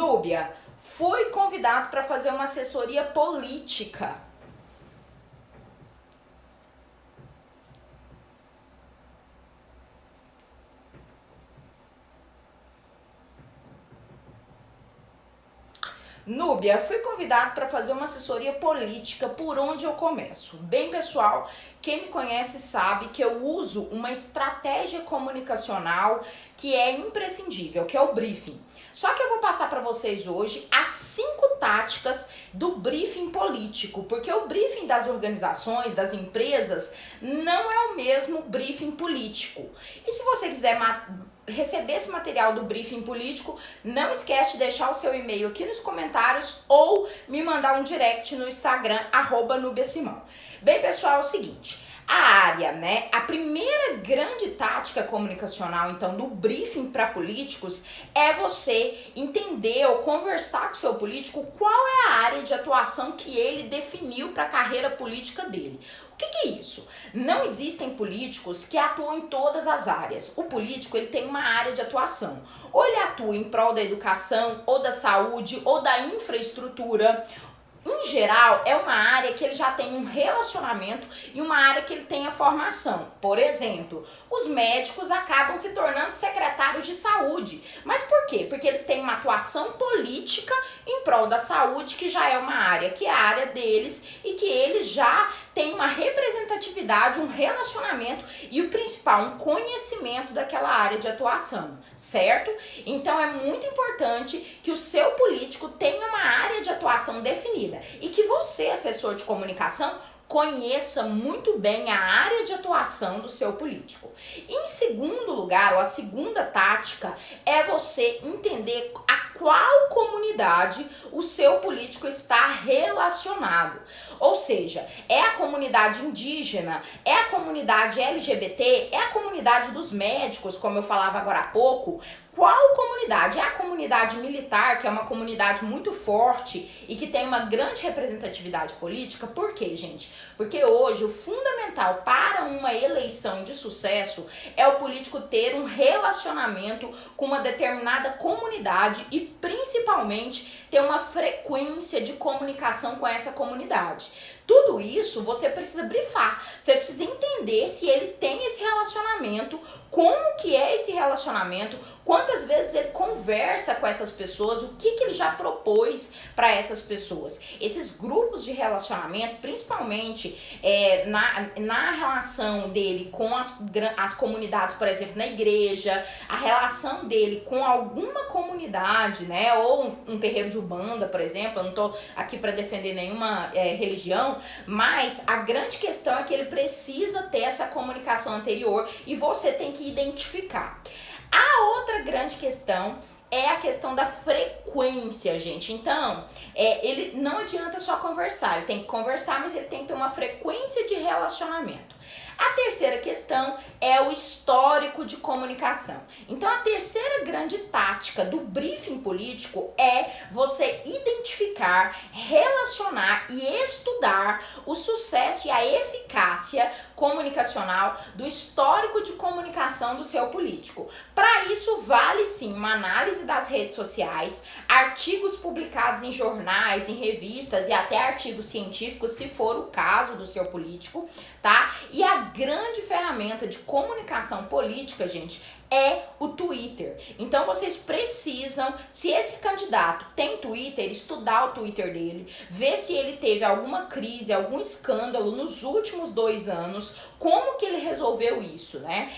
Núbia, fui convidado para fazer uma assessoria política. Núbia, fui convidado para fazer uma assessoria política, por onde eu começo? Bem, pessoal, quem me conhece sabe que eu uso uma estratégia comunicacional que é imprescindível, que é o briefing. Só que eu vou passar para vocês hoje as 5 táticas do briefing político, porque o briefing das organizações, das empresas, não é o mesmo briefing político. E se você quiser receber esse material do briefing político, não esquece de deixar o seu e-mail aqui nos comentários ou me mandar um direct no Instagram, @nubiasimão. Bem, pessoal, é o seguinte, a primeira grande tática comunicacional, então, do briefing para políticos é você entender ou conversar com o seu político qual é a área de atuação que ele definiu para a carreira política dele. O que é isso? Não existem políticos que atuam em todas as áreas. O político, ele tem uma área de atuação. Ou ele atua em prol da educação, ou da saúde, ou da infraestrutura. Em geral, é uma área que ele já tem um relacionamento e uma área que ele tem a formação. Por exemplo, os médicos acabam se tornando secretários de saúde. Mas por quê? Porque eles têm uma atuação política em prol da saúde, que já é uma área que é a área deles e que eles já têm uma representatividade, um relacionamento e o principal, um conhecimento daquela área de atuação, certo? Então é muito importante que o seu político tenha uma área de atuação definida e que você, assessor de comunicação, conheça muito bem a área de atuação do seu político. Em segundo lugar, ou a segunda tática, é você entender a qual comunidade o seu político está relacionado. Ou seja, é a comunidade indígena, é a comunidade LGBT, é a comunidade dos médicos, como eu falava agora há pouco. Qual comunidade? É a comunidade militar, que é uma comunidade muito forte e que tem uma grande representatividade política. Por quê, gente? Porque hoje o fundamental para uma eleição de sucesso é o político ter um relacionamento com uma determinada comunidade e principalmente ter uma frequência de comunicação com essa comunidade. Tudo isso você precisa brifar, você precisa entender se ele tem esse relacionamento, como que é esse relacionamento, quantas vezes ele conversa com essas pessoas, o que ele já propôs para essas pessoas. Esses grupos de relacionamento, principalmente na relação dele com as comunidades, por exemplo, na igreja, a relação dele com alguma comunidade, né, ou um terreiro de umbanda, por exemplo. Eu não estou aqui para defender nenhuma religião, mas a grande questão é que ele precisa ter essa comunicação anterior e você tem que identificar. A outra grande questão é a questão da frequência, gente. Então, ele não adianta só conversar, ele tem que conversar, mas ele tem que ter uma frequência de relacionamento. A terceira questão é o histórico de comunicação. Então, a terceira grande tática do briefing político é você identificar, relacionar e estudar o sucesso e a eficácia comunicacional do histórico de comunicação do seu político. Para isso, vale sim uma análise das redes sociais, artigos publicados em jornais, em revistas e até artigos científicos, se for o caso do seu político, tá? E a grande ferramenta de comunicação política, gente, é o Twitter. Então vocês precisam, se esse candidato tem Twitter, estudar o Twitter dele, ver se ele teve alguma crise, algum escândalo nos últimos 2 anos, como que ele resolveu isso, né?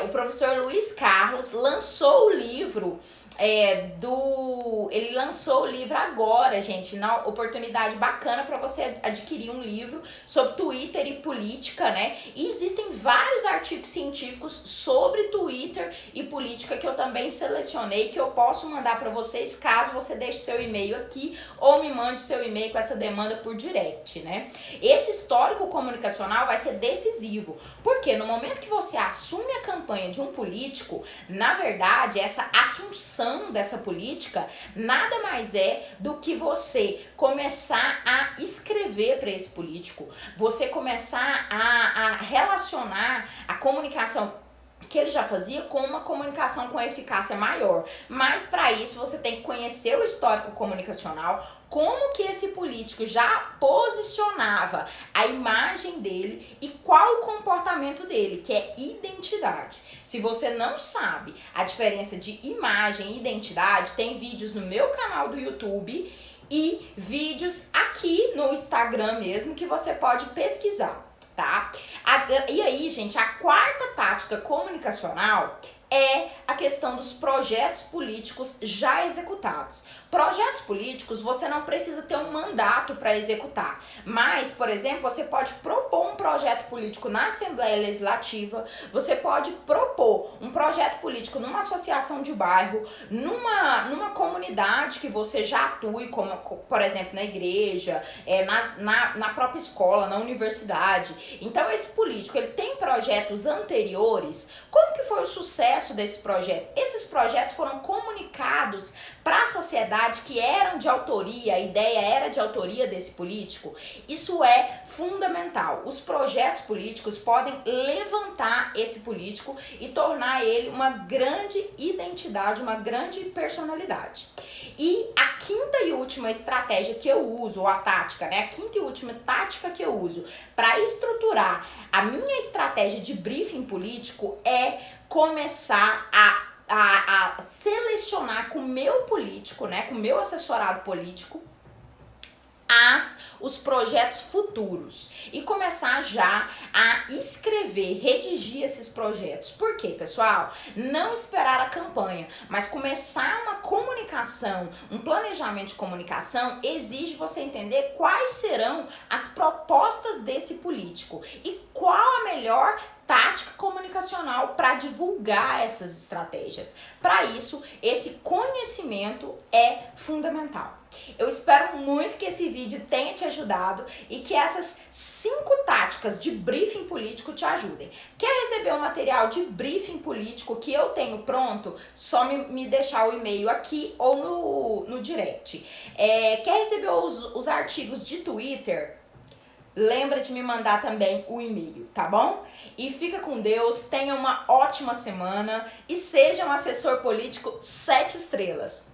O professor Luiz Carlos lançou o livro ele lançou o livro agora, gente, na oportunidade bacana para você adquirir um livro sobre Twitter e política, né? E existem vários artigos científicos sobre Twitter e política que eu também selecionei, que eu posso mandar para vocês caso você deixe seu e-mail aqui ou me mande seu e-mail com essa demanda por direct, né? Esse histórico comunicacional vai ser decisivo, porque no momento que você assume a campanha de um político, na verdade, essa assunção dessa política nada mais é do que você começar a escrever para esse político, você começar a relacionar a comunicação que ele já fazia com uma comunicação com eficácia maior. Mas para isso você tem que conhecer o histórico comunicacional, como que esse político já posicionava a imagem dele e qual o comportamento dele, que é identidade. Se você não sabe a diferença de imagem e identidade, tem vídeos no meu canal do YouTube e vídeos aqui no Instagram mesmo que você pode pesquisar, tá? E aí, gente, a quarta tática comunicacional é a questão dos projetos políticos já executados. Projetos políticos você não precisa ter um mandato para executar, mas, por exemplo, você pode propor um projeto político na Assembleia Legislativa, você pode propor um projeto político numa associação de bairro, numa comunidade que você já atue, como, por exemplo, na igreja, na própria escola, na universidade. Então, esse político, ele tem projetos anteriores. Como que foi o sucesso desse projeto? Esses projetos foram comunicados para a sociedade que eram de autoria, a ideia era de autoria desse político. Isso é fundamental. Os projetos políticos podem levantar esse político e tornar ele uma grande identidade, uma grande personalidade. E a quinta e última estratégia que eu uso, ou a tática, né? A quinta e última tática que eu uso para estruturar a minha estratégia de briefing político é começar a selecionar com o meu político, né, com o meu assessorado político, os projetos futuros e começar já a escrever, redigir esses projetos. Por quê, pessoal? Não esperar a campanha, mas começar uma comunicação, um planejamento de comunicação exige você entender quais serão as propostas desse político e qual a melhor tática comunicacional para divulgar essas estratégias. Para isso, esse conhecimento é fundamental. Eu espero muito que esse vídeo tenha te ajudado e que essas 5 táticas de briefing político te ajudem. Quer receber o material de briefing político que eu tenho pronto? Só me deixar o e-mail aqui ou no direct. Quer receber os artigos de Twitter? Lembra de me mandar também o e-mail, tá bom? E fica com Deus, tenha uma ótima semana e seja um assessor político 7 estrelas.